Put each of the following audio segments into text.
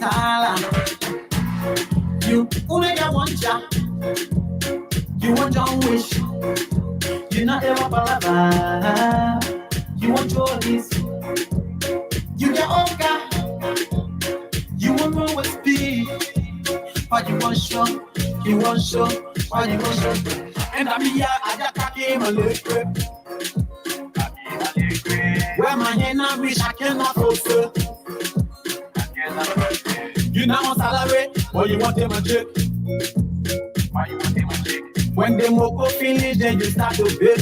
batala. You unega wanja. You want your wish. You not ever balaba. You want your list. You get oka. You want more with speed. But you want show. You want show. Why you want show? And I be I just came a little. Where my hand I wish I cannot fulfill. You now want salary, but you want them a check. Why you want them a check? When the moko finish, then you start to bid.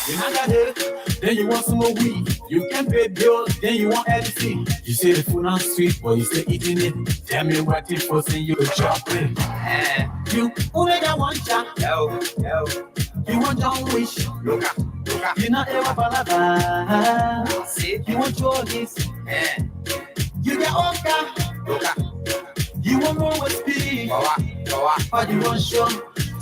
You not got it, then you want some more weed. You can pay bills, then you want everything. You say the food not sweet, but you still eating it. Tell me what it for, saying you a chocolate. You only got one job. Yo. You want your wish. Look. You not ever balaba. See, you want your list. You get oka. You want more with speed. But you want show.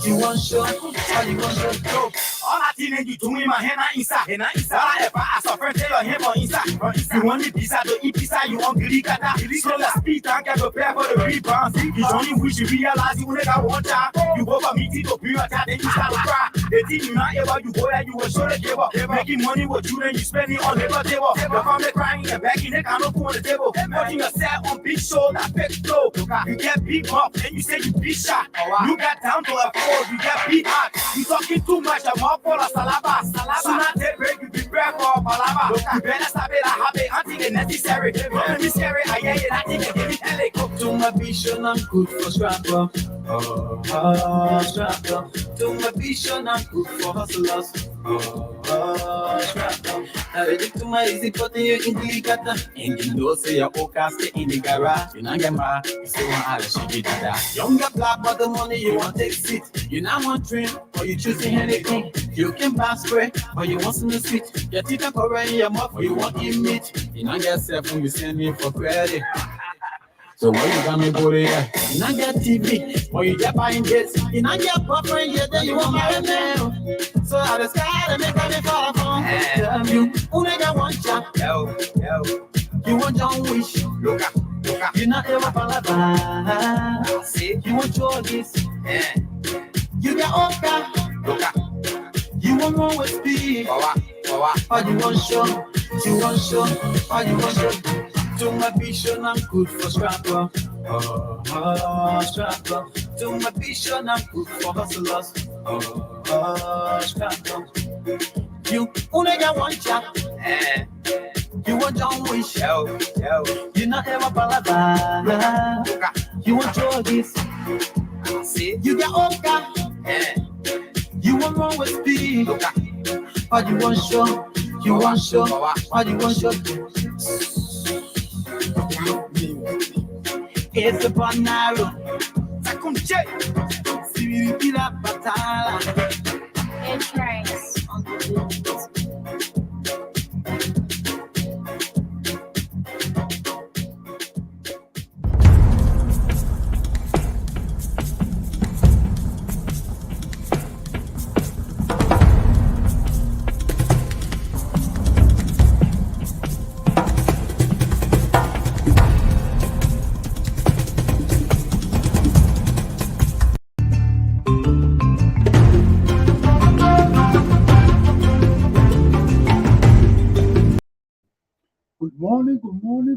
You want show. But you want show. All I think you do in my hand inside. I suffer tell your hand for inside. You want the pizza to eat pizza. You want gilly kata. So the speed and get prepared for the rebound. You only wish you realize you never want that. You go for meeting to be your time, then you start to cry. The thing you not ever you go there, you will show the table. Making money with you, then you spend it on labor table. Your family crying in the back, in the cannot go on the table. Putting yourself on big shoulder, big flow. You get beat up, then you say you beat shot. You got down to a four, you get beat hard. You talking too much, I'm all for a salaba. Soon as they break, you be prepared for a palava. You better stop it, I have it, hunting is necessary. Don't be scary, I hear it, I think I give it headache. To my vision, I'm good for scrapper. Scrapper. To my vision, I'm good for hustlers. Scrapper. I ready to my easy, but you in the gata. And you know, say your oka stay in the garage. You know, get mad, you still want all the shit that. Younger black, but the money you want take sit. You now want dream, or you choosing anything. You can buy spray, but you want some sweet. Your teeth are covering your mouth, or you want eat meat. You know, get self when you send me for credit. So when you got me booty, you not get TV, or you get buying this, you not get boyfriend, yeah, then you want marry now. So I just gotta make me fall from you. Only got one job, yo. You want your wish, look. You not ever balaba. See, you want your list, you get oka, look. You want more with speed, or you want show, or you want show. To my vision, I'm good for scrapper. Scrapper. To my vision, I'm good for hustlers. Scrapper. You only got one job. You want your wish. You not ever balaba. You want your this. You get oka. You want more with speed. Or you want show. You want show. Or you want show. It's a banaro. Takunche. Sibirikira batala. Entrance.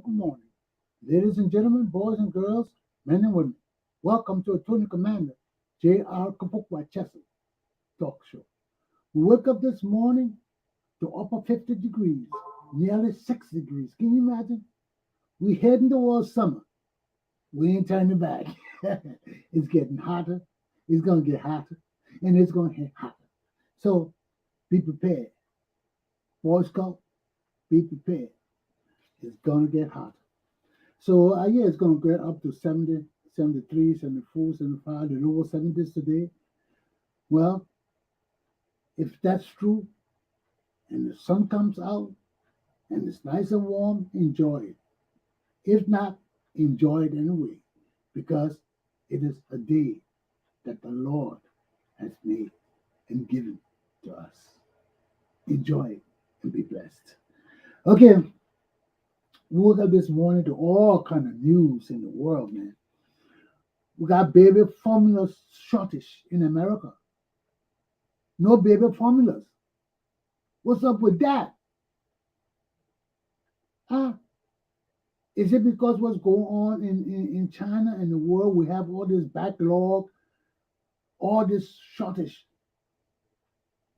Good morning. Ladies and gentlemen, boys and girls, men and women, welcome to Attorney Commander J.R. Glapohkpa Chesson talk show. We woke up this morning to upper 50 degrees, nearly 60 degrees. Can you imagine? We heading towards summer. We ain't turning back. It's getting hotter. It's going to get hotter. And it's going to get hotter. So be prepared. Boy Scout, be prepared. It's going to get hotter. So, yeah, it's going to get up to 70, 73, 74, 75, the lower 70s today. Well, if that's true, and the sun comes out, and it's nice and warm, enjoy it. If not, enjoy it anyway, because it is a day that the Lord has made and given to us. Enjoy it and be blessed. Okay. We woke up this morning to all kind of news in the world, man. We got baby formula shortage in America. No baby formulas. What's up with that? Huh? Is it because what's going on in China and the world? We have all this backlog, all this shortage.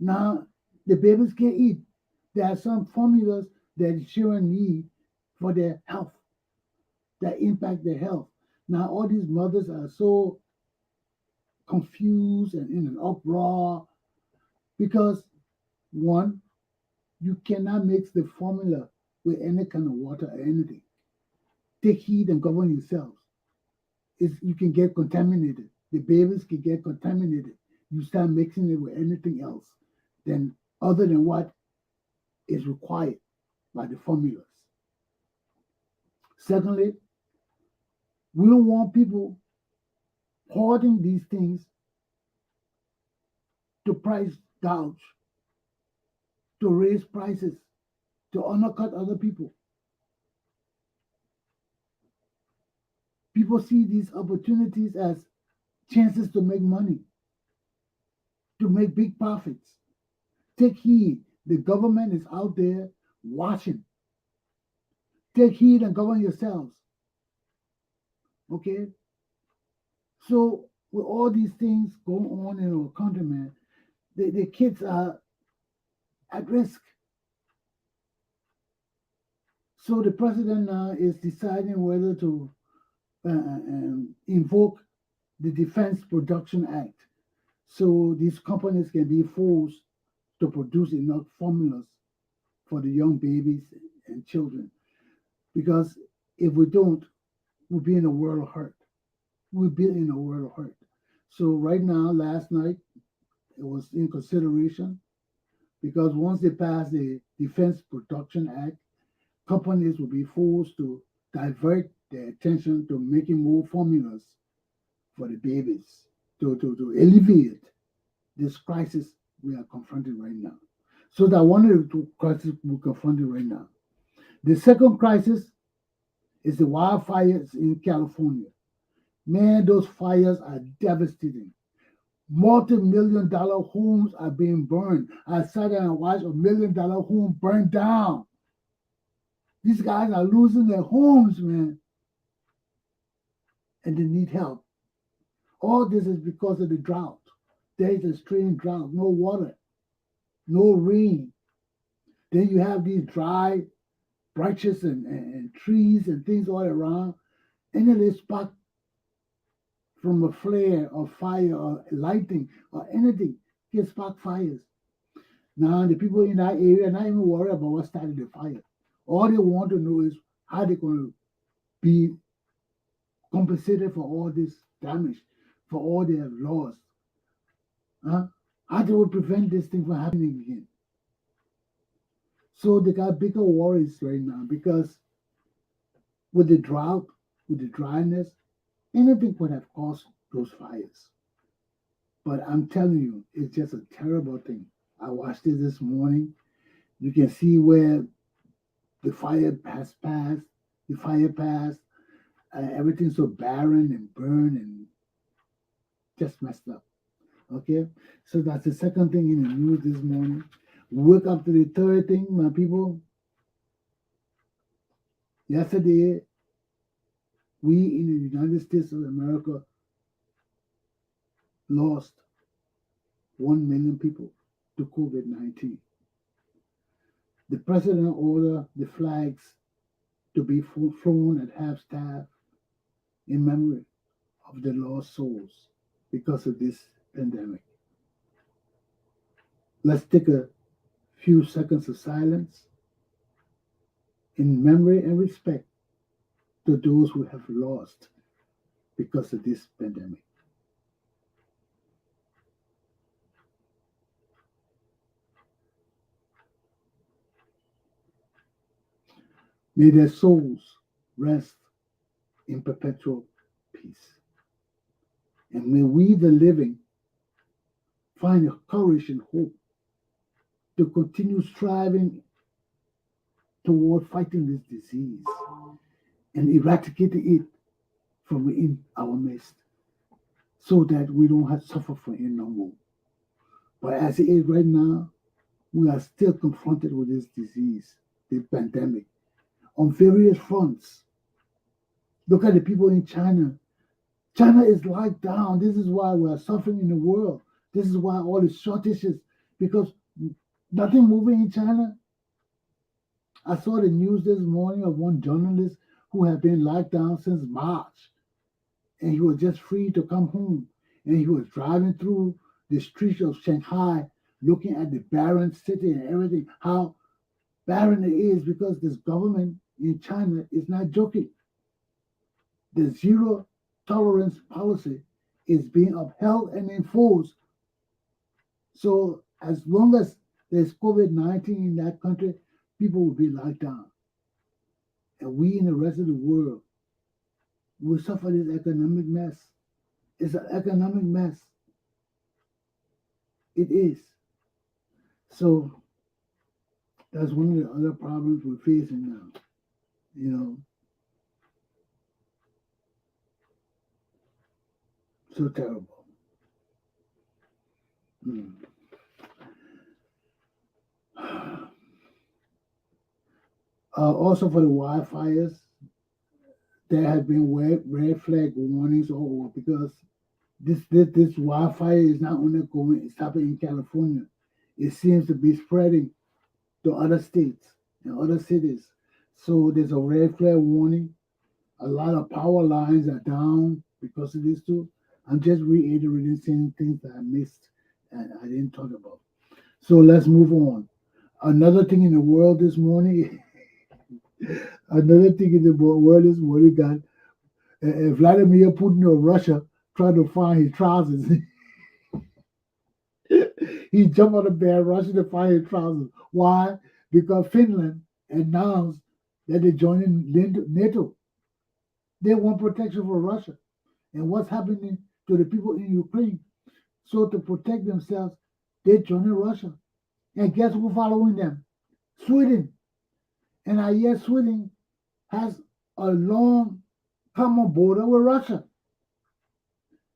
Now the babies can't eat. There are some formulas that children need for their health that impact their health. Now all these mothers are so confused and in an uproar because one, you cannot mix the formula with any kind of water or anything. Take heed and govern yourselves. You can get contaminated. The babies can get contaminated. You start mixing it with anything else than other than what is required by the formulas. Secondly, we don't want people hoarding these things to price gouge, to raise prices, to undercut other people. People see these opportunities as chances to make money, to make big profits. Take heed. The government is out there watching. Take heed and govern yourselves. Okay? So, with all these things going on in our country, man, the kids are at risk. So, the president now is deciding whether to invoke the Defense Production Act so these companies can be forced to produce enough formulas for the young babies and children. Because if we don't, we'll be in a world of hurt. We'll be in a world of hurt. So right now, last night, it was in consideration because once they pass the Defense Production Act, companies will be forced to divert their attention to making more formulas for the babies to alleviate this crisis we are confronting right now. So that one of the two crises we're confronting right now. The second crisis is the wildfires in California. Man, those fires are devastating. Multi-million-dollar homes are being burned. I sat there and watched $1 million home burn down. These guys are losing their homes, man. And they need help. All this is because of the drought. There is a extreme drought, no water, no rain. Then you have these dry branches and trees and things all around. And then they spark from a flare or fire or lighting or anything can spark fires. Now the people in that area are not even worried about what started the fire. All they want to know is how they're going to be compensated for all this damage, for all they have lost. Huh? How they will prevent this thing from happening again. So they got bigger worries right now because with the drought, with the dryness, anything could have caused those fires. But I'm telling you, it's just a terrible thing. I watched it this morning. You can see where the fire has passed, the fire passed, everything's so barren and burned and just messed up. Okay, so that's the second thing in the news this morning. Wake up to the third thing, my people. Yesterday, we in the United States of America lost 1 million people to COVID-19. The president ordered the flags to be flown at half-staff in memory of the lost souls because of this pandemic. Let's take a few seconds of silence in memory and respect to those who have lost because of this pandemic. May their souls rest in perpetual peace. And may we, the living, find courage and hope to continue striving toward fighting this disease and eradicating it from within our midst so that we don't have to suffer from it no more. But as it is right now, we are still confronted with this disease, this pandemic, on various fronts. Look at the people in China. China is locked down. This is why we are suffering in the world. This is why all the shortages, because nothing moving in China. I saw the news this morning of one journalist who had been locked down since March, and he was just free to come home. And he was driving through the streets of Shanghai, looking at the barren city and everything, how barren it is because this government in China is not joking. The zero tolerance policy is being upheld and enforced. So as long as there's COVID-19 in that country, people will be locked down. And we in the rest of the world will suffer this economic mess. It's an economic mess. It is. So that's one of the other problems we're facing now. You know, so terrible. Also for the wildfires, there have been red flag warnings all over because this wildfire is not only stopping in California. It seems to be spreading to other states and other cities. So there's a red flag warning. A lot of power lines are down because of this too. I'm just reiterating some things that I missed and I didn't talk about. So let's move on. Another thing in the world this morning, got Vladimir Putin of Russia trying to find his trousers. He jumped on the bed, Russia to find his trousers. Why? Because Finland announced that they're joining NATO. They want protection for Russia. And what's happening to the people in Ukraine? So to protect themselves, they're joining Russia. And guess who's following them? Sweden. And I guess Sweden has a long common border with Russia.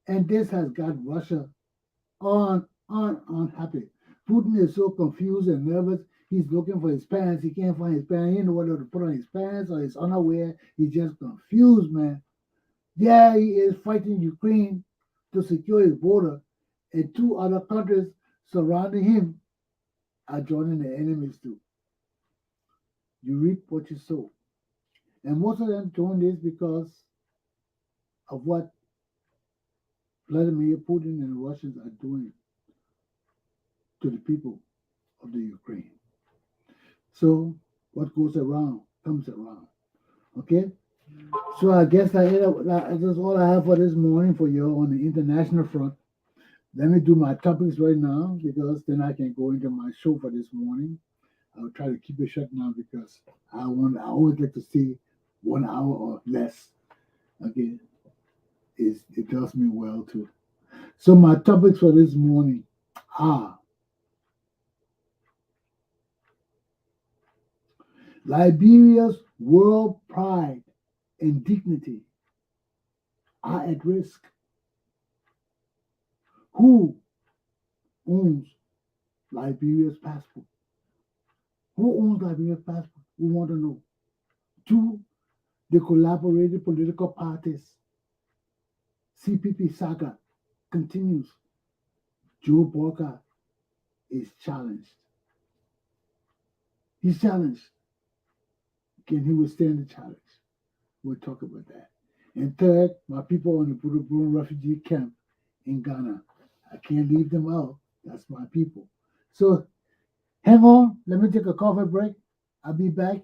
And this has got Russia unhappy. Putin is so confused and nervous. He's looking for his pants. He can't find his pants. He doesn't know whether to put on his pants or his underwear. He's just confused, man. Yeah, he is fighting Ukraine to secure his border. And two other countries surrounding him are joining the enemies too. You reap what you sow. And most of them doing this because of what Vladimir Putin and the Russians are doing to the people of the Ukraine. So what goes around comes around. Okay? So I guess that's all I have for this morning for you on the international front. Let me do my topics right now because then I can go into my show for this morning. I'll try to keep it shut now because I always like to see 1 hour or less. Okay? It does me well too. So my topics for this morning are Liberia's world pride and dignity are at risk. Who owns Liberia's passport? Who owns Liberia's passport? We want to know. 2, the collaborated political parties. CPP Saga continues. Joe Boakai is challenged. He's challenged. Can he withstand the challenge? We'll talk about that. And 3rd, my people on the Buduburam refugee camp in Ghana. I can't leave them out. That's my people. So hang on. Let me take a coffee break. I'll be back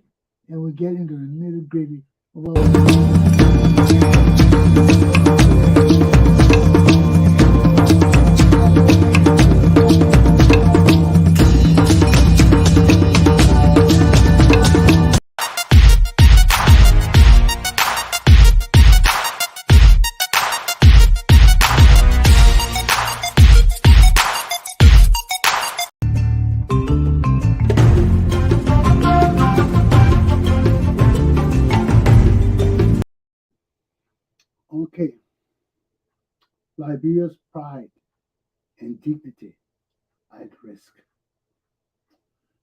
and we'll get into the nitty-gritty of Okay, Liberia's pride and dignity are at risk.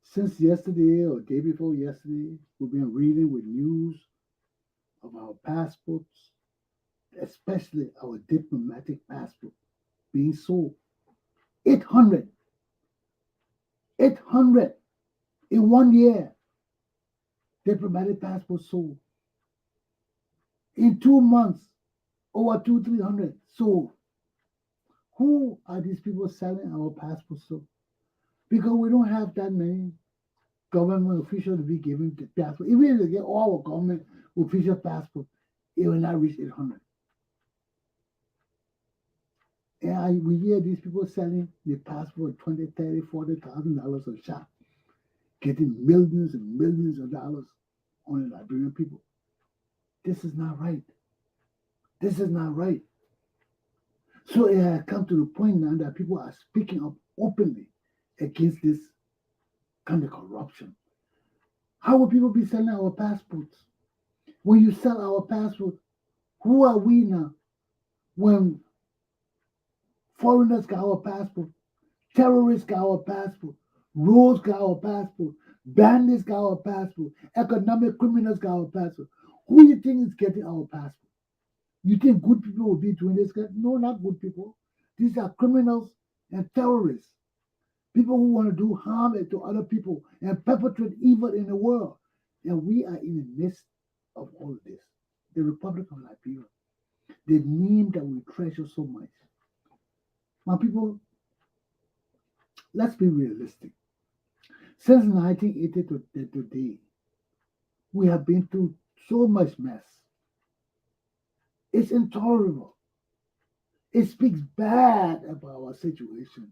Since yesterday or day before yesterday, we've been reading with news of our passports, especially our diplomatic passport, being sold. 800, 800 in 1 year, diplomatic passports sold. In 2 months, over 300 sold. Who are these people selling our passports to? Because we don't have that many government officials to be given the passport. Even if they get all our government official passport, it will not reach 800. And we hear these people selling the passport 20, 30, $40,000 a shot, getting millions and millions of dollars on the Liberian people. This is not right. This is not right. So it has come to the point now that people are speaking up openly against this kind of corruption. How will people be selling our passports? When you sell our passport, who are we now? When foreigners got our passport, terrorists got our passport, rogues got our passport, bandits got our passport, economic criminals got our passport. Who do you think is getting our passport? You think good people will be doing this? No, not good people. These are criminals and terrorists. People who want to do harm to other people and perpetrate evil in the world. And we are in the midst of all of this. The Republic of Liberia, the name that we treasure so much. My people, let's be realistic. Since 1980 to today, we have been through so much mess. It's intolerable. It speaks bad about our situation.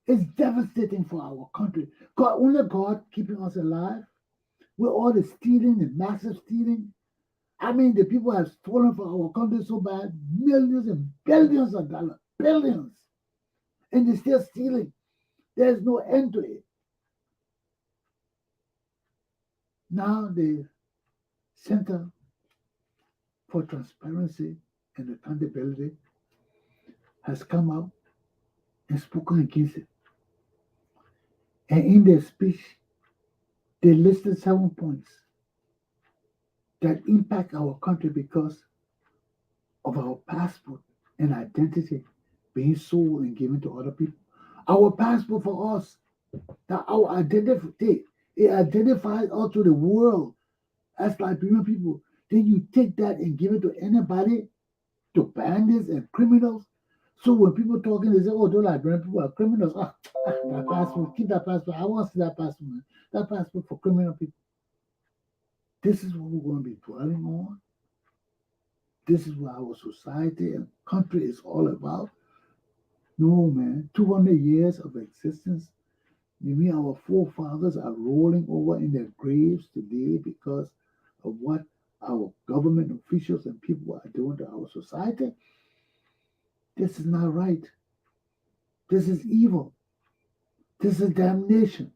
It's devastating for our country. Only God keeping us alive with all the stealing, the massive stealing. I mean, the people have stolen from our country so bad, millions and billions of dollars, billions, and they're still stealing. There's no end to it. Now the Center for Transparency and Accountability has come out and spoken against it. And in their speech, they listed 7 points that impact our country because of our passport and identity being sold and given to other people. Our passport for us, that our identity, it identifies us to the world as Liberian people. Then you take that and give it to anybody, to bandits and criminals. So when people talking, they say, "Oh, those Liberian people are criminals." That passport, keep that passport. I want to see that passport, man. That passport for criminal people. This is what we're going to be dwelling on. This is what our society and country is all about. No, man. 200 years of existence. You mean our forefathers are rolling over in their graves today because of what our government officials and people are doing to our society? This is not right. This is evil. This is damnation.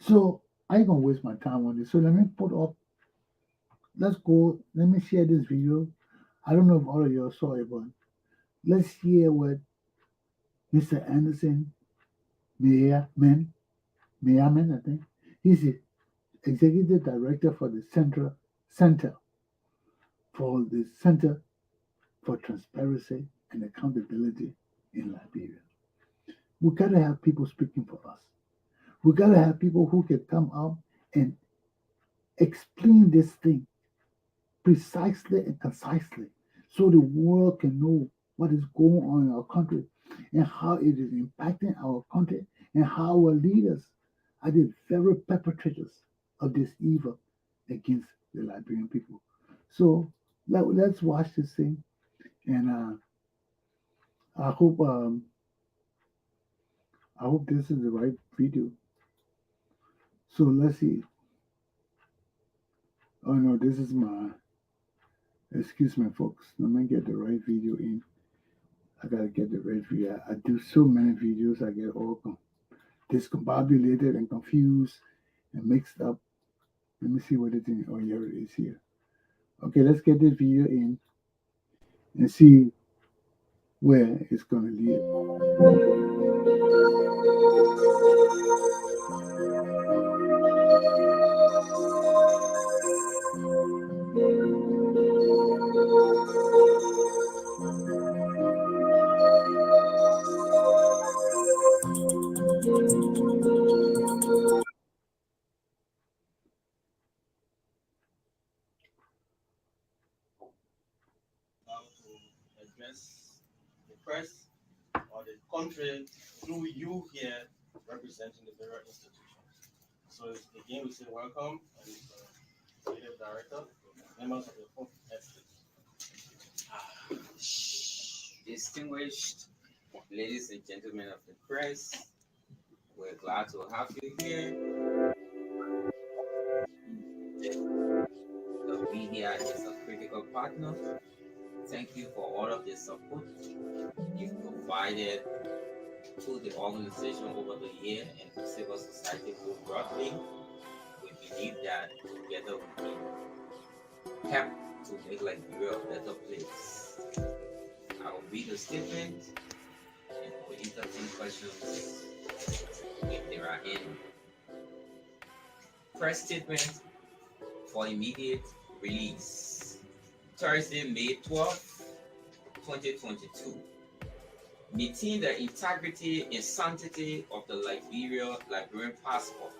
So I ain't gonna waste my time on this. So let me put up. Let's go. Let me share this video. I don't know if all of you saw it, but let's hear what Mr. Anderson Mayaman, I think. He's the executive director for the Center for Transparency and Accountability in Liberia. We gotta have people speaking for us. We gotta have people who can come out and explain this thing precisely and concisely so the world can know what is going on in our country and how it is impacting our country and how our leaders are the very perpetrators of this evil against the Liberian people. So let's watch this thing, and I hope um, I hope this is the right video. So let's see. Oh no, this is my. Excuse me, folks. Let me get the right video in. I gotta get the right video. I do so many videos. I get all discombobulated and confused and mixed up. Let me see what it is. Oh, here it is here. Okay, let's get this video in. and see where it's going to lead. How to address the press or the country through you here representing the various institutions. So again, we say welcome and creative director, members of the fourth estate. Distinguished ladies and gentlemen of the press, we're glad to have you here. The media is a critical partner. Thank you for all of the support you've provided to the organization over the year and to civil society more broadly. We believe that together we can help to make Liberia a better place. I will read the statement and we'll entertain questions if there are any. Press statement for immediate release. Thursday, May 12th, 2022. Meeting the integrity and sanctity of the Liberian passport.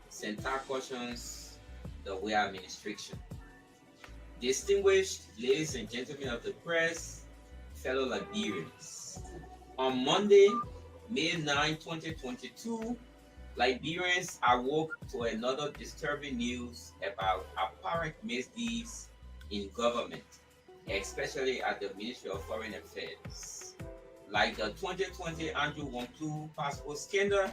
Center cautions the way administration. Distinguished ladies and gentlemen of the press, fellow Liberians. On Monday, May 9, 2022, Liberians awoke to another disturbing news about apparent misdeeds in government, especially at the Ministry of Foreign Affairs. Like the 2020 Andrew Womplu passport scandal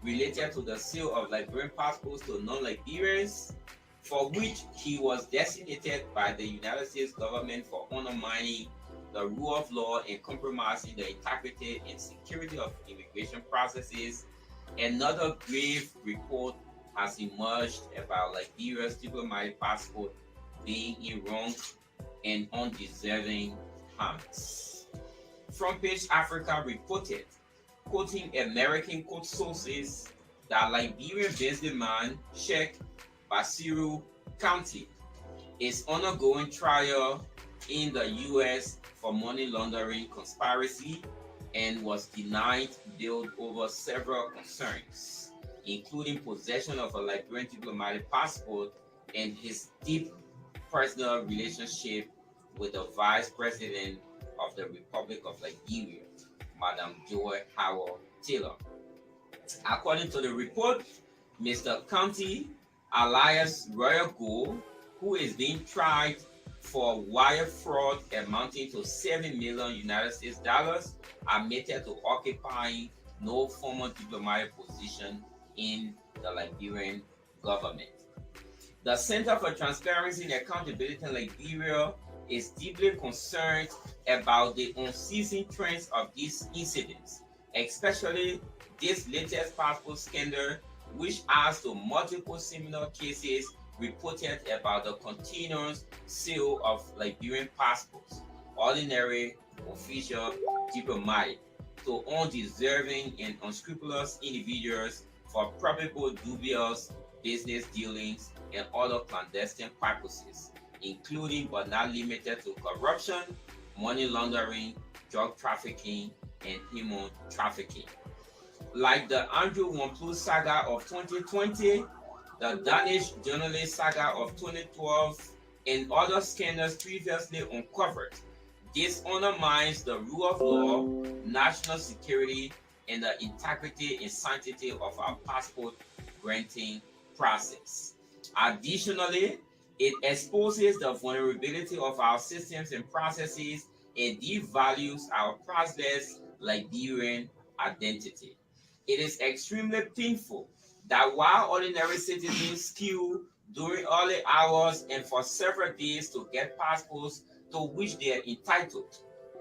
related to the sale of Liberian passports to non-Liberians, for which he was designated by the United States government for undermining the rule of law and compromising the integrity and security of immigration processes. Another grave report has emerged about Liberia's diplomatic passport being in wrong and undeserving hands. Front Page Africa reported, quoting American court sources, that Liberian businessman Sheikh Basiru County is undergoing trial in the U.S. for money laundering conspiracy and was denied bail over several concerns, including possession of a Liberian diplomatic passport and his deep personal relationship with the Vice President of the Republic of Liberia, Madam Joy Howard Taylor. According to the report, Mr. County, alias Royal Gold, who is being tried for wire fraud amounting to $7 million United States dollars, admitted to occupying no formal diplomatic position in the Liberian government. The Center for Transparency and Accountability in Liberia is deeply concerned about the unceasing trends of these incidents, especially this latest passport scandal, which adds to multiple similar cases reported about the continuous sale of Liberian passports, ordinary, official, diplomatic, to undeserving and unscrupulous individuals for probable dubious business dealings and other clandestine purposes, including but not limited to corruption, money laundering, drug trafficking, and human trafficking. Like the Andrew Womplu saga of 2020, the Danish journalist saga of 2012, and other scandals previously uncovered, this undermines the rule of law, national security, and the integrity and sanctity of our passport granting process. Additionally, it exposes the vulnerability of our systems and processes and devalues our priceless Liberian identity. It is extremely painful that while ordinary citizens queue during early hours and for several days to get passports to which they are entitled,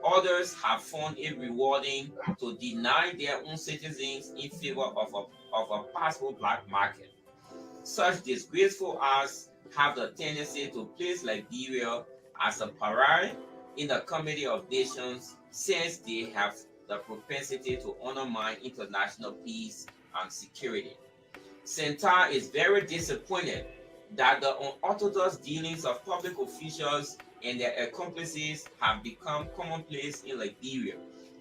others have found it rewarding to deny their own citizens in favor of a passport black market. Such disgraceful acts have the tendency to place Liberia as a pariah in the Committee of Nations since they have the propensity to undermine international peace and security. Center is very disappointed that the unorthodox dealings of public officials and their accomplices have become commonplace in Liberia,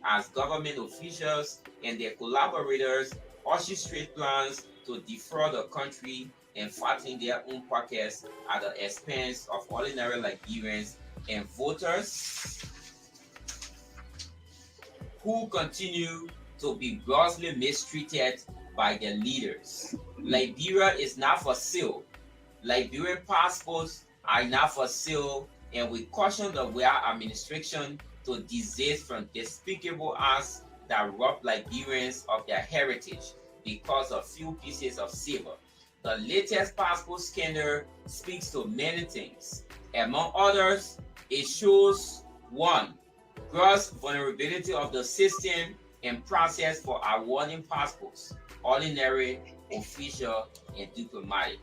as government officials and their collaborators orchestrate plans to defraud the country and fatten their own pockets at the expense of ordinary Liberians and voters who continue to be grossly mistreated by their leaders. Liberia is not for sale. Liberian passports are not for sale, and we caution the Weah administration to desist from despicable acts that rob Liberians of their heritage because of few pieces of silver. The latest passport scandal speaks to many things. Among others, it shows 1. Gross vulnerability of the system and process for awarding passports, ordinary, official, and diplomatic.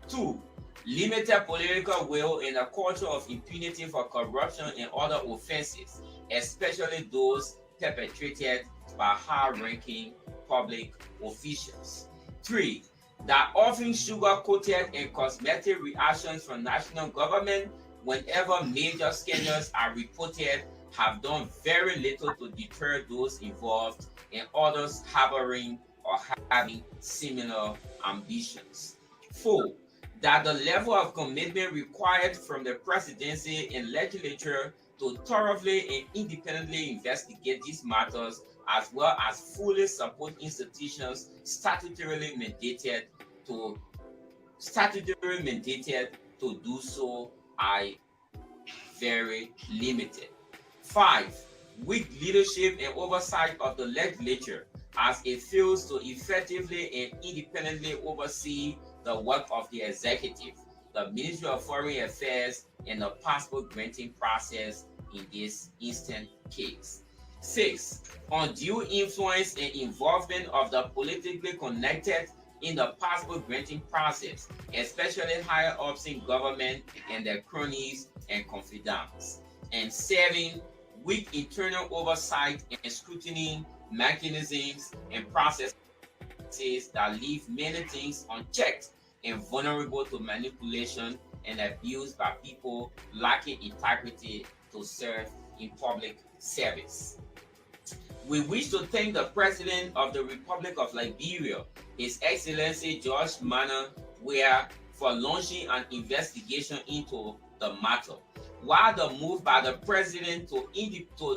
2. Limited political will and a culture of impunity for corruption and other offenses, especially those perpetrated by high-ranking public officials. 3. That often sugar-coated and cosmetic reactions from national government whenever major scandals are reported have done very little to deter those involved and others harboring or having similar ambitions. 4. That the level of commitment required from the presidency and legislature to thoroughly and independently investigate these matters, as well as fully support institutions statutorily mandated to do so, are very limited. 5. Weak leadership and oversight of the legislature as it fails to effectively and independently oversee the work of the executive, the Ministry of Foreign Affairs, and the passport granting process in this instant case. 6. Undue influence and involvement of the politically connected in the passport granting process, especially higher ups in government and their cronies and confidants. And 7. Weak internal oversight and scrutiny mechanisms and processes that leave many things unchecked and vulnerable to manipulation and abuse by people lacking integrity to serve in public service. We wish to thank the President of the Republic of Liberia, His Excellency George Mana Weah, for launching an investigation into the matter. While the move by the President to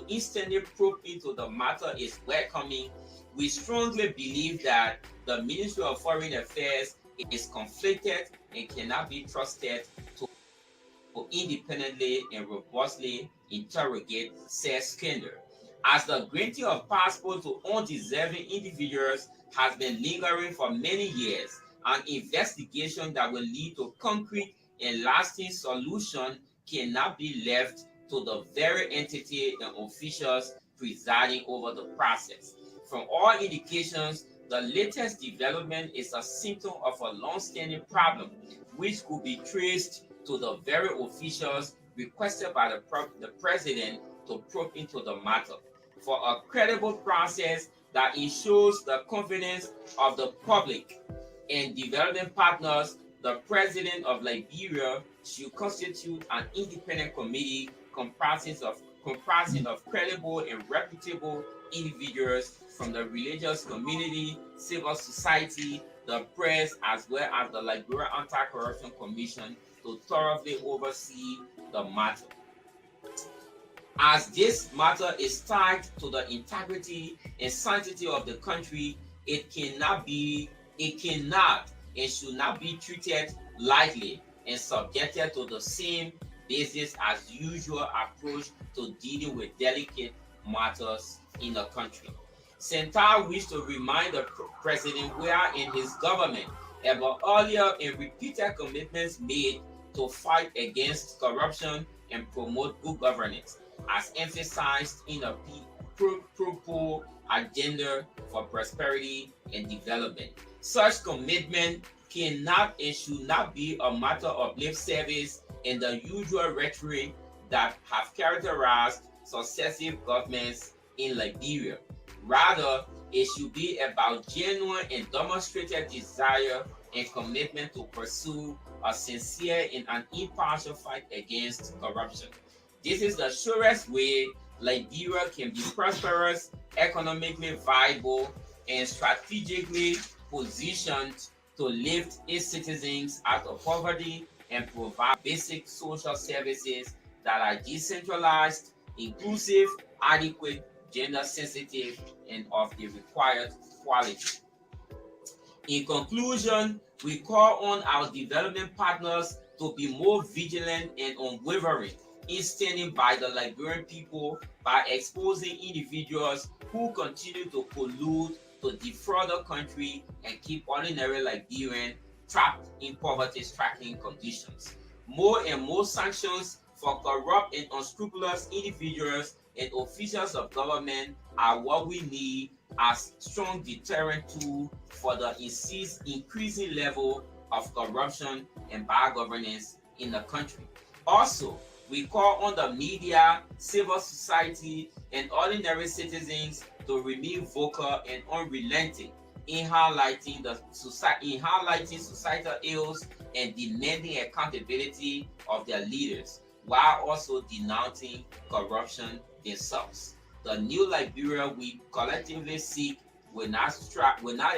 instantly probe into the matter is welcoming, we strongly believe that the Ministry of Foreign Affairs is conflicted and cannot be trusted to independently and robustly interrogate said scandal. As the granting of passports to undeserving individuals has been lingering for many years, an investigation that will lead to concrete and lasting solution cannot be left to the very entity and officials presiding over the process. From all indications, the latest development is a symptom of a long-standing problem, which could be traced to the very officials requested by the President to probe into the matter. For a credible process that ensures the confidence of the public and development partners, the President of Liberia should constitute an independent committee comprising of credible and reputable individuals from the religious community, civil society, the press, as well as the Liberia Anti-Corruption Commission to thoroughly oversee the matter. As this matter is tied to the integrity and sanctity of the country, it cannot and should not be treated lightly and subjected to the same basis as usual approach to dealing with delicate matters in the country. Center wished to remind the President Weah and his government about earlier and repeated commitments made to fight against corruption and promote good governance, as emphasized in a pro agenda for prosperity and development. Such commitment cannot and should not be a matter of lip service and the usual rhetoric that have characterized successive governments in Liberia. Rather, it should be about genuine and demonstrated desire and commitment to pursue a sincere and an impartial fight against corruption. This is the surest way Liberia can be prosperous, economically viable, and strategically positioned to lift its citizens out of poverty and provide basic social services that are decentralized, inclusive, adequate, gender sensitive, and of the required quality. In conclusion, we call on our development partners to be more vigilant and unwavering in standing by the Liberian people by exposing individuals who continue to pollute, to defraud the country, and keep ordinary Liberians trapped in poverty-stricken conditions. More and more sanctions for corrupt and unscrupulous individuals and officials of government are what we need as strong deterrent tool for the increasing level of corruption and bad governance in the country. Also, we call on the media, civil society, and ordinary citizens to remain vocal and unrelenting in highlighting societal ills and demanding accountability of their leaders, while also denouncing corruption themselves. The new Liberia we collectively seek will not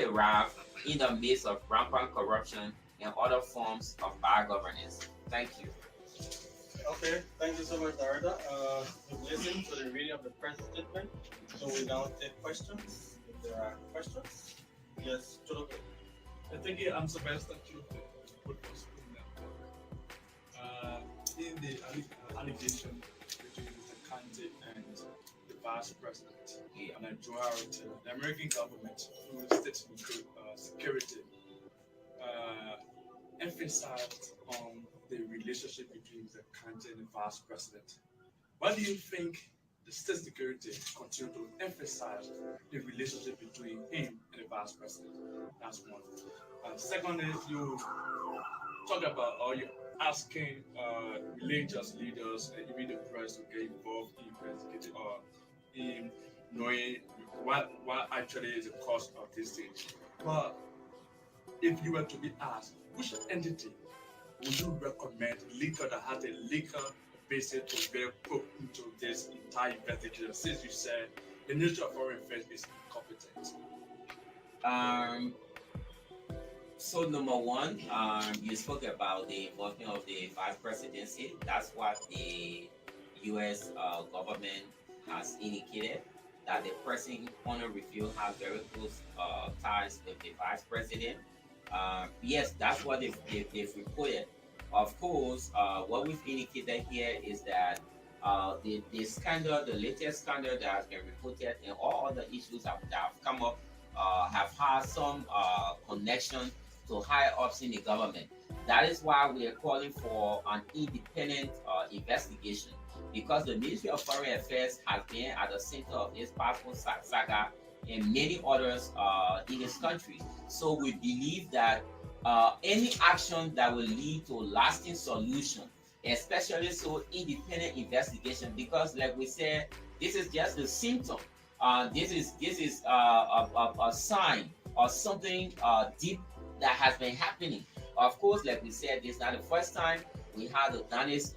arrive in the midst of rampant corruption and other forms of bad governance. Thank you. Okay, thank you so much, Narada. We've listened to the reading of the press statement, so we now take questions. If there are questions, yes, Chulupe. Thank you. I'm Sylvester Chulupe, Podcast Network. In the allegation between Mr. Kante and the Vice President, and I draw out the American government through state security emphasized on the relationship between the Kante and the Vice President. Why do you think the state security continue to emphasize the relationship between him and the Vice President? That's one. Second is you talk about, or you asking religious leaders and even the press to get involved in investigating or in knowing what actually is the cause of this thing. But if you were to be asked, which entity would you recommend leaker that has a leaker basis to get put into this entire investigation? Since you said the Ministry of Foreign Affairs is incompetent. So number one, you spoke about the involvement of the vice presidency. That's what the U.S. Government has indicated, that the person on the review has very close ties with the vice president. Yes, that's what they've reported. Of course, what we've indicated here is that the scandal, the latest scandal that has been reported, and all other issues that have come up have had some connection to higher ups in the government. That is why we are calling for an independent investigation, because the Ministry of Foreign Affairs has been at the center of this powerful saga and many others in this country. So we believe that any action that will lead to lasting solution, especially so independent investigation, because like we said, this is just the symptom. This is a sign or something deep that has been happening. Of course, like we said, this is not the first time. We had the Danish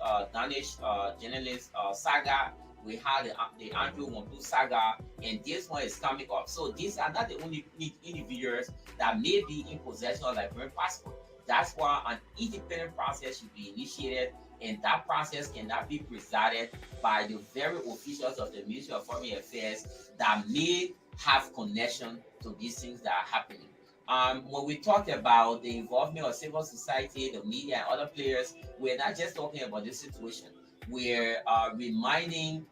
journalist Saga. We had the Andrew Wampu Saga, and this one is coming up. So these are not the only individuals that may be in possession of Liberian passport. That's why an independent process should be initiated, and that process cannot be presided by the very officials of the Ministry of Foreign Affairs that may have connection to these things that are happening. When we talk about the involvement of civil society, the media, and other players, we're not just talking about this situation. We're reminding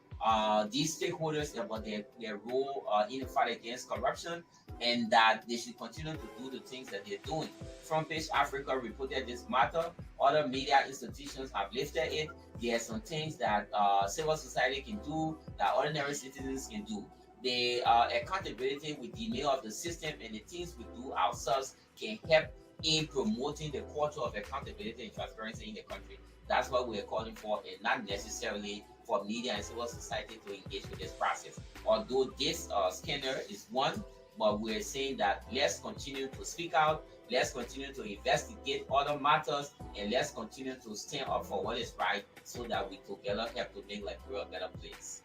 these stakeholders about their role in the fight against corruption, and that they should continue to do the things that they're doing. Front Page Africa reported this matter. Other media institutions have lifted it. There are some things that civil society can do, that ordinary citizens can do. The accountability with the nail of the system and the things we do ourselves can help in promoting the culture of accountability and transparency in the country. That's what we're calling for, and not necessarily for media and civil society to engage with this process. Although this scanner is one, but we're saying that let's continue to speak out, let's continue to investigate other matters, and let's continue to stand up for what is right so that we together help to make Liberia a better place.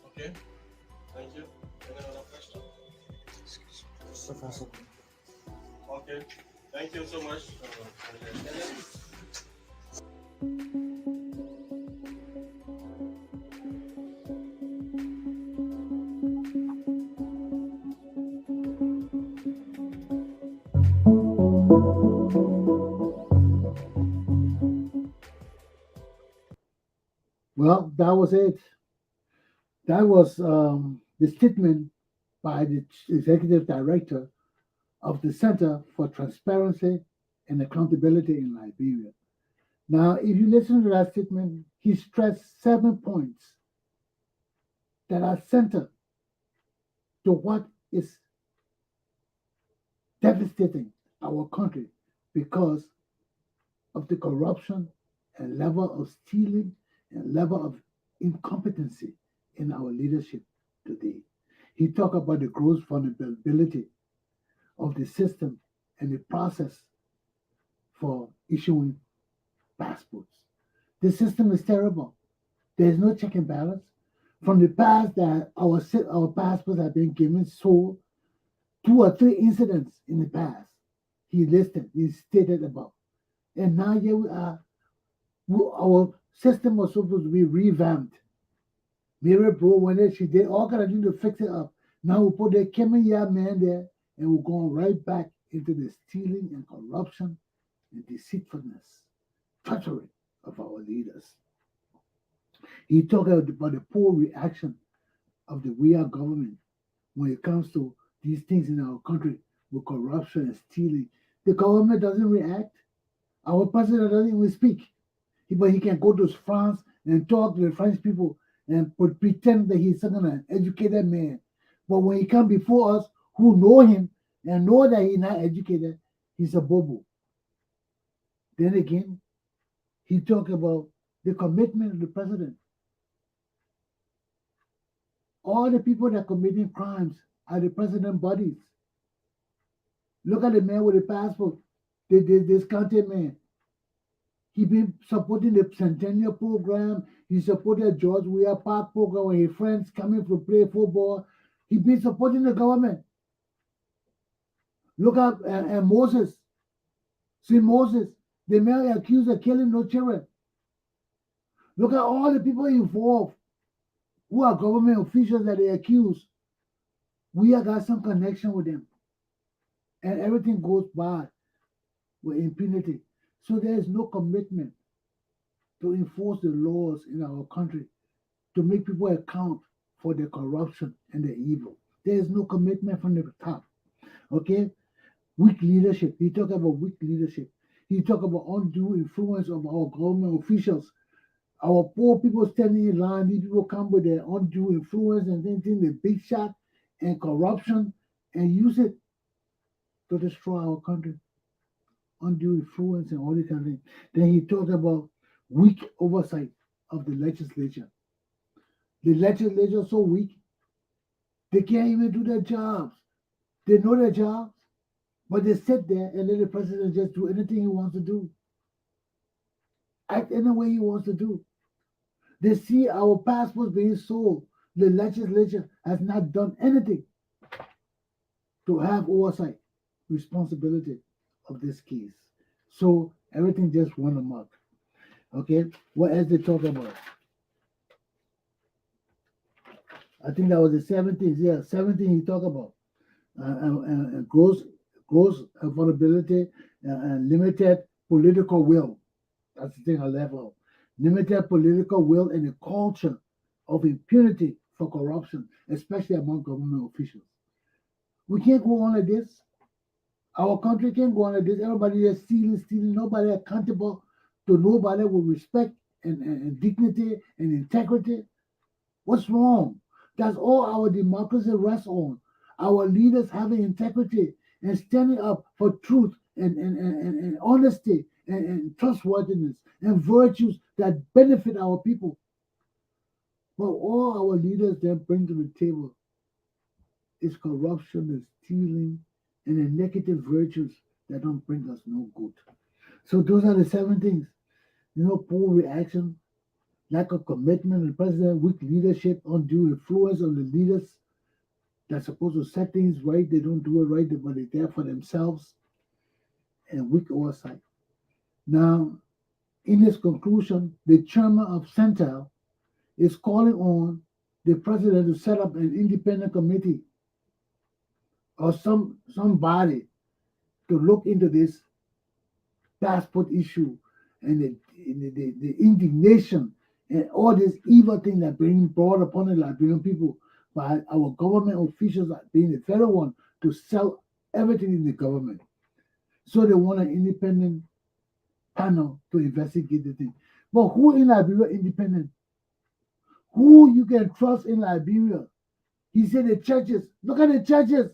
Okay, thank you. Any other question? Okay, thank you so much for your attendance. Well, that was it. That was the statement by the executive director of the Center for Transparency and Accountability in Liberia. Now, if you listen to that statement, he stressed 7 points that are centered to what is devastating our country because of the corruption and level of stealing and level of incompetency in our leadership today. He talked about the gross vulnerability of the system and the process for issuing passports. The system is terrible. There is no check and balance. From the past that our passports have been given, so 2 or 3 incidents in the past he stated about. And now here we are. Our system was supposed to be revamped. Mary Bro went there, she did all kind of things to fix it up. Now we put the Kenya man there, and we're going right back into the stealing and corruption and deceitfulness, treachery of our leaders. He talked about the poor reaction of the we are government when it comes to these things in our country with corruption and stealing. The government doesn't react. Our president doesn't even speak. But he can go to France and talk to the French people and pretend that he's some kind of educated man. But when he comes before us who know him and know that he's not educated, he's a bobo. Then again, he talked about the commitment of the president. All the people that are committing crimes are the president bodies. Look at the man with the passport, this county man. He been supporting the Centennial program. He supported George Weah Park program when his friends coming to play football. He been supporting the government. Look at and Moses. See Moses, the man accused of killing no children. Look at all the people involved who are government officials that they accuse. We have got some connection with them. And everything goes by with impunity. So there is no commitment to enforce the laws in our country, to make people account for the corruption and the evil. There is no commitment from the top. Okay? Weak leadership. He talked about weak leadership. He talked about undue influence of our government officials. Our poor people standing in line, these people come with their undue influence and then the big shot and corruption and use it to destroy our country. Undue influence and all these kind of things. Then he talked about weak oversight of the legislature. The legislature is so weak, they can't even do their jobs. They know their jobs, but they sit there and let the president just do anything he wants to do. Act any way he wants to do. They see our passports being sold. The legislature has not done anything to have oversight, responsibility of this case. So everything just went amok. Okay, what else they talk about? I think that was the 17th. Yeah, 17 he talked about. Gross vulnerability and limited political will. That's the thing I left out. Limited political will and a culture of impunity for corruption, especially among government officials. We can't go on like this. Our country can't go on like this. Everybody is stealing, nobody accountable to nobody with respect and dignity and integrity. What's wrong? That's all our democracy rests on. Our leaders having integrity and standing up for truth and honesty and trustworthiness and virtues that benefit our people. But all our leaders then bring to the table is corruption, is stealing, and the negative virtues that don't bring us no good. So those are the 7 things. Poor reaction, lack of commitment of the president, weak leadership, undue influence of the leaders that's supposed to set things right. They don't do it right, but they're there for themselves, and weak oversight. Now, in his conclusion, the chairman of Centel is calling on the president to set up an independent committee or somebody to look into this passport issue and the indignation and all this evil thing that being brought upon the Liberian people by our government officials, being the federal one, to sell everything in the government. So they want an independent panel to investigate the thing. But who in Liberia independent? Who you can trust in Liberia? He said the churches. Look at the churches.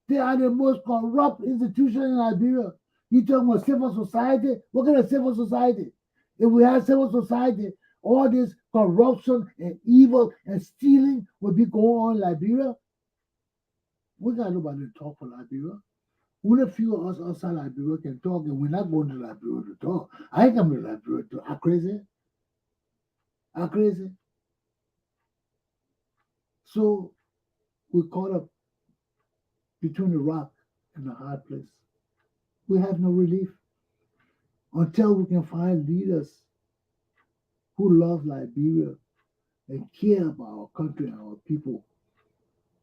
They are the most corrupt institution in Liberia. You talking about civil society? What kind of civil society? If we had civil society, all this corruption and evil and stealing would be going on in Liberia. We got nobody to talk for Liberia. Only a few of us outside Liberia can talk, and we're not going to Liberia to talk. I ain't coming to Liberia to act crazy. Act crazy. So we're caught up between a rock and a hard place. We have no relief until we can find leaders who love Liberia and care about our country and our people.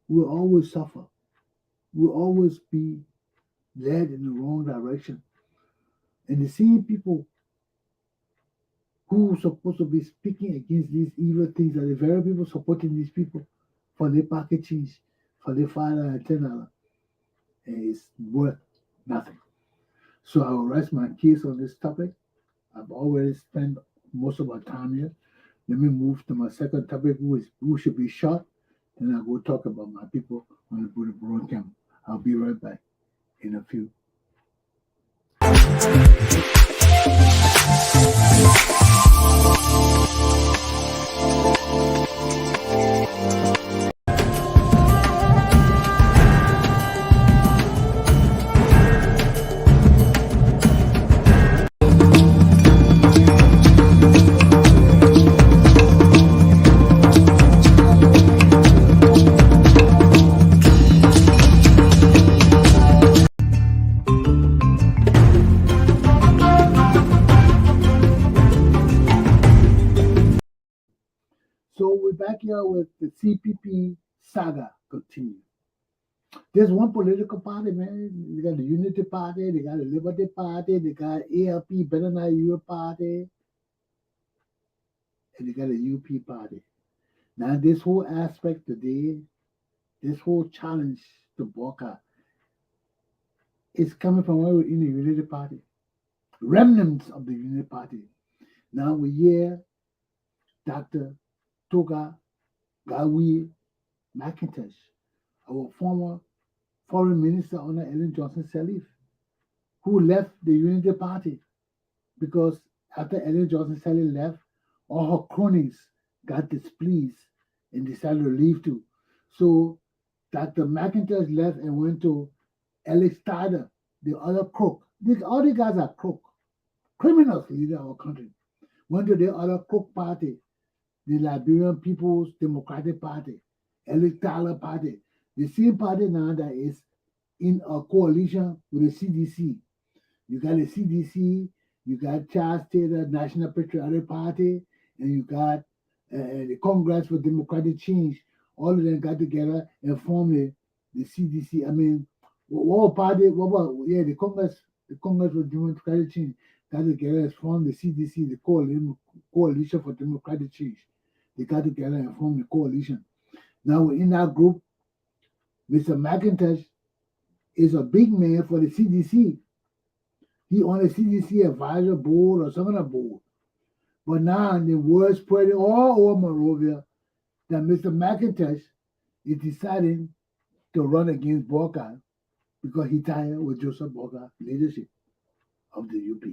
We'll always suffer. We'll always be led in the wrong direction. And the same people who are supposed to be speaking against these evil things are the very people supporting these people for their pocket change, for their $5 and $10. And it's worth nothing. So I will rest my case on this topic. I've already spent most of my time here. Let me move to my second topic, who should be shot. Then I'll go talk about my people on the Buduburam camp. I'll be right back in a few. So we're back here with the CPP saga continue. There's one political party, man. They got the Unity Party, they got the Liberty Party, they got ALP, Better Not You Party, and they got a UP Party. Now, this whole aspect today, this whole challenge to Boakai is coming from where we're in the Unity Party, remnants of the Unity Party. Now we hear Dr. Toga Gawi McIntosh, our former foreign minister under Ellen Johnson Sirleaf, who left the Unity Party because after Ellen Johnson Sirleaf left, all her cronies got displeased and decided to leave too. So Dr. McIntosh left and went to Alex Tyler, the other crook. All these guys are crook, criminals leader our country. Went to the other crook party, the Liberian People's Democratic Party, Alex Tyler Party, the same party now that is in a coalition with the CDC. You got the CDC, you got Charles Taylor National Patriotic Party, and you got the Congress for Democratic Change. All of them got together and formed the CDC. I mean, what party? The Congress for Democratic Change got together and formed the CDC, the Coalition for Democratic Change. They got together and formed the coalition. Now in that group, Mr. McIntosh is a big man for the CDC. He on the CDC advisor board or some of the board. But now the word spreading all over Monrovia that Mr. McIntosh is deciding to run against Boakai because he tired with Joseph Boakai leadership of the UP.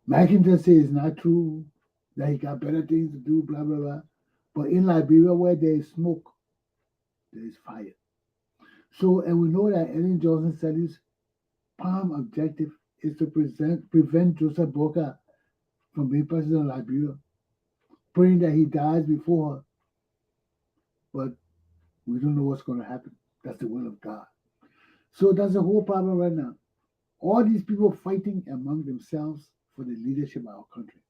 McIntyre says it's not true, that he got better things to do, blah, blah, blah. But in Liberia, where there is smoke, there is fire. So, and we know that Ellen Johnson Sirleaf's prime objective is to prevent Joseph Boakai from being president of Liberia, praying that he dies before her. But we don't know what's going to happen. That's the will of God. So that's the whole problem right now. All these people fighting among themselves for the leadership of our country.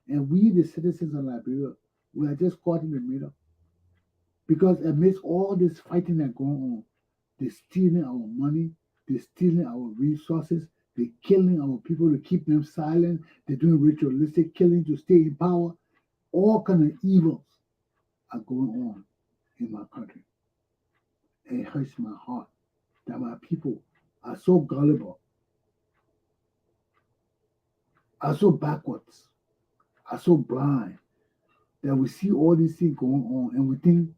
And we, the citizens of Liberia, we are just caught in the middle. Because amidst all this fighting that's going on, they're stealing our money, they're stealing our resources, they're killing our people to keep them silent, they're doing ritualistic killing to stay in power. All kind of evils are going on in my country. It hurts my heart that my people are so gullible, are so backwards, are so blind that we see all these things going on and we think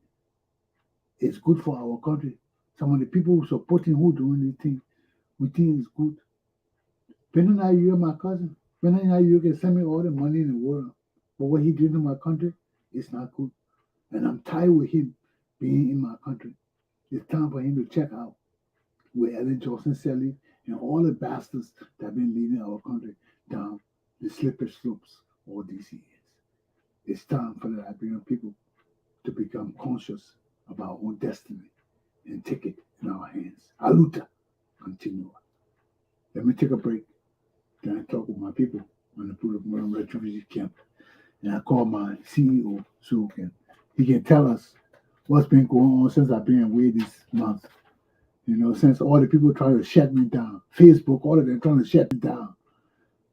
it's good for our country. Some of the people who supporting who doing these things, we think it's good. Depending on how you're my cousin, depending on how you can send me all the money in the world, but what he did in my country, it's not good. And I'm tired with him being in my country. It's time for him to check out with Ellen Johnson Sirleaf and all the bastards that have been leading our country down the slippery slopes all these years. It's time for the Liberian people to become conscious of our own destiny and take it in our hands. Aluta, continue. Let me take a break. Then I talk with my people on the Buduburam refugee camp. And I call my CEO so he can tell us what's been going on since I've been away this month. You know, since all the people trying to shut me down. Facebook, all of them trying to shut me down.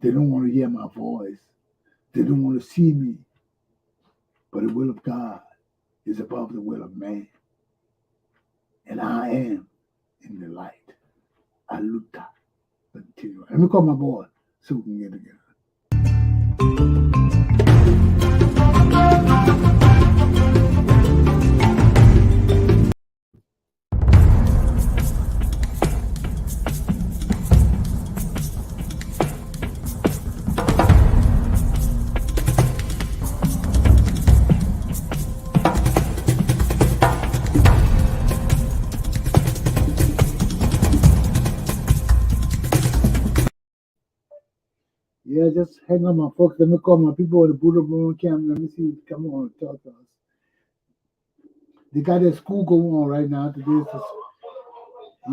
They don't want to hear my voice. They don't want to see me. But the will of God is above the will of man. And I am in the light. Aluta. Continue. Let me call my boy so we can get together. Yeah, just hang on my folks. Let me call my people at the Buduburam camp. Let me see. Come on, talk to us. They got their school going on right now today.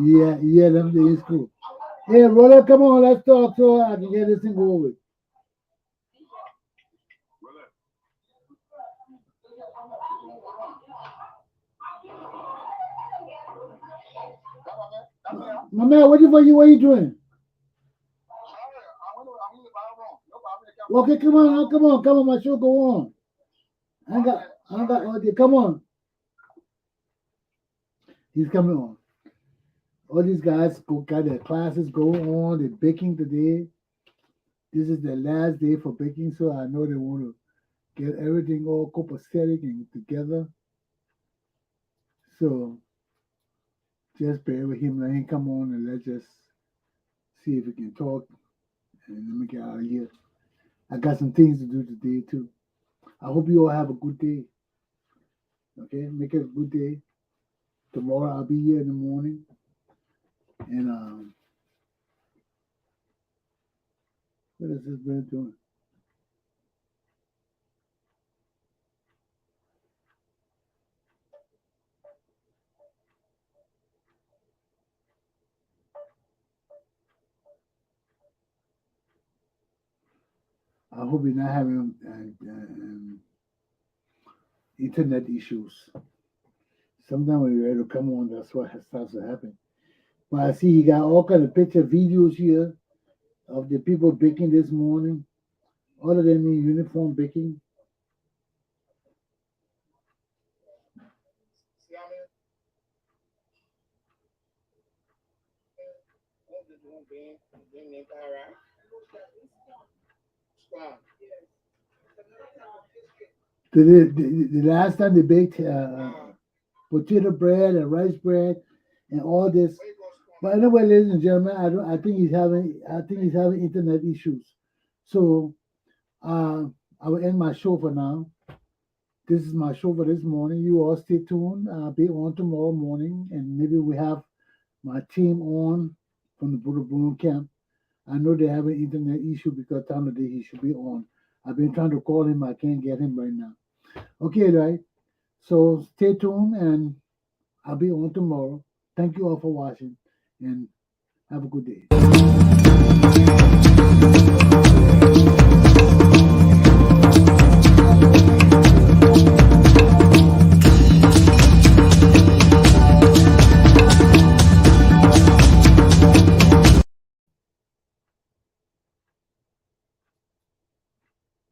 Yeah, them day in school. Hey, brother, come on, let's talk so I can get this thing over with. My man, what you doing? Okay, come on, my show go on. I ain't got all day. Come on. He's coming on. All these guys got their classes going on. They're baking today. This is their last day for baking, so I know they want to get everything all copacetic and together. So just bear with him. Let him come on and let's just see if we can talk. And let me get out of here. I got some things to do today too. I hope you all have a good day. Okay, make it a good day. Tomorrow I'll be here in the morning. And what is this man doing? I hope you're not having internet issues. Sometimes when you're ready to come on, that's what starts to happen. But I see he got all kind of picture videos here of the people baking this morning. All of them in uniform baking. The last time they baked potato bread and rice bread and all this. But anyway, ladies and gentlemen, I think he's having internet issues. So I will end my show for now. This is my show for this morning. You all stay tuned. I'll be on tomorrow morning, and maybe we have my team on from the Buduburam camp. I know they have an internet issue because time of day he should be on. I've been trying to call him. I can't get him right now. Okay, right. So stay tuned, and I'll be on tomorrow. Thank you all for watching, and have a good day.